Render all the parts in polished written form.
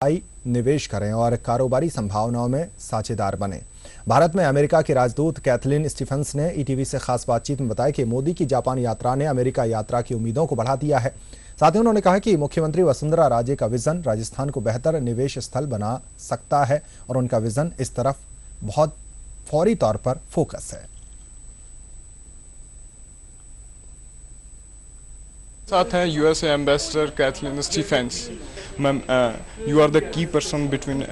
निवेश करें और कारोबारी संभावनाओं में साझेदार बने। भारत में अमेरिका की राजदूत कैथलीन स्टीफेंस ने ईटीवी से खास बातचीत में बताया कि मोदी की जापान यात्रा ने अमेरिका यात्रा की उम्मीदों को बढ़ा दिया है। साथ ही उन्होंने कहा कि मुख्यमंत्री वसुंधरा राजे का विजन राजस्थान को बेहतर निवेश स्थल बना सकता है और उनका विजन इस तरफ बहुत फौरी तौर पर फोकस है। साथ हैं USA ambassador Kathleen Stephens. Ma'am, you are the key person between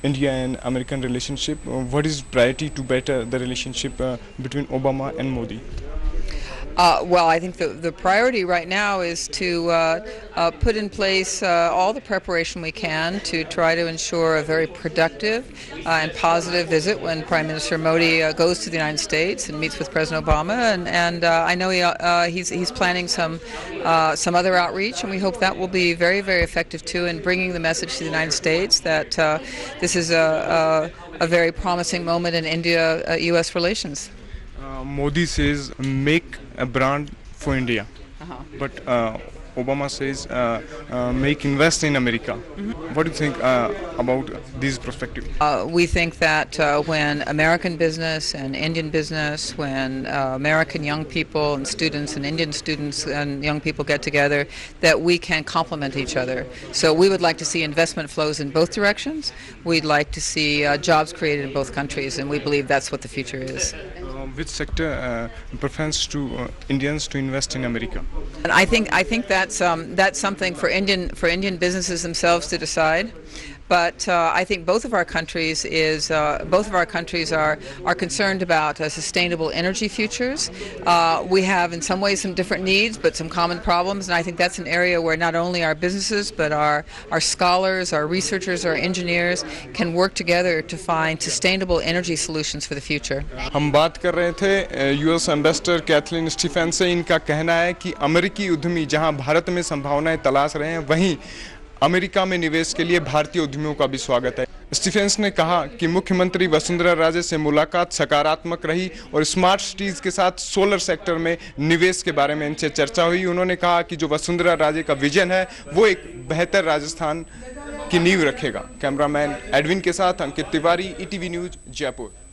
India and American relationship. What is priority to better the relationship between Obama and Modi? Well, I think the priority right now is to put in place all the preparation we can to try to ensure a very productive and positive visit when Prime Minister Modi goes to the United States and meets with President Obama. And I know he's planning some other outreach, and we hope that will be very, very effective too in bringing the message to the United States that this is a very promising moment in India-U.S. relations. Modi says make a brand for India, but Obama says make invest in America. What do you think about these perspectives? We think that when American business and Indian business, when American young people and students and Indian students and young people get together, that we can complement each other. So we would like to see investment flows in both directions. We'd like to see jobs created in both countries, and we believe that's what the future is. Which sector prefers to Indians to invest in America? And I think that's something for Indian businesses themselves to decide. But I think both of our countries are concerned about sustainable energy futures. We have in some ways some different needs, but some common problems, and I think that's an area where not only our businesses but our scholars, our researchers, our engineers can work together to find sustainable energy solutions for the future. हम बात कर रहे थे US ambassador Kathleen Stephen's से। इनका कहना है कि अमेरिकी उद्यमी जहां भारत में संभावनाएं तलाश रहे हैं, वहीं अमेरिका में निवेश के लिए भारतीय उद्यमियों का भी स्वागत है। स्टीफेंस ने कहा कि मुख्यमंत्री वसुंधरा राजे से मुलाकात सकारात्मक रही और स्मार्ट सिटीज के साथ सोलर सेक्टर में निवेश के बारे में इनसे चर्चा हुई। उन्होंने कहा कि जो वसुंधरा राजे का विजन है वो एक बेहतर राजस्थान की नींव रखेगा। कैमरामैन एडविन के साथ अंकित तिवारी, ईटीवी न्यूज, जयपुर।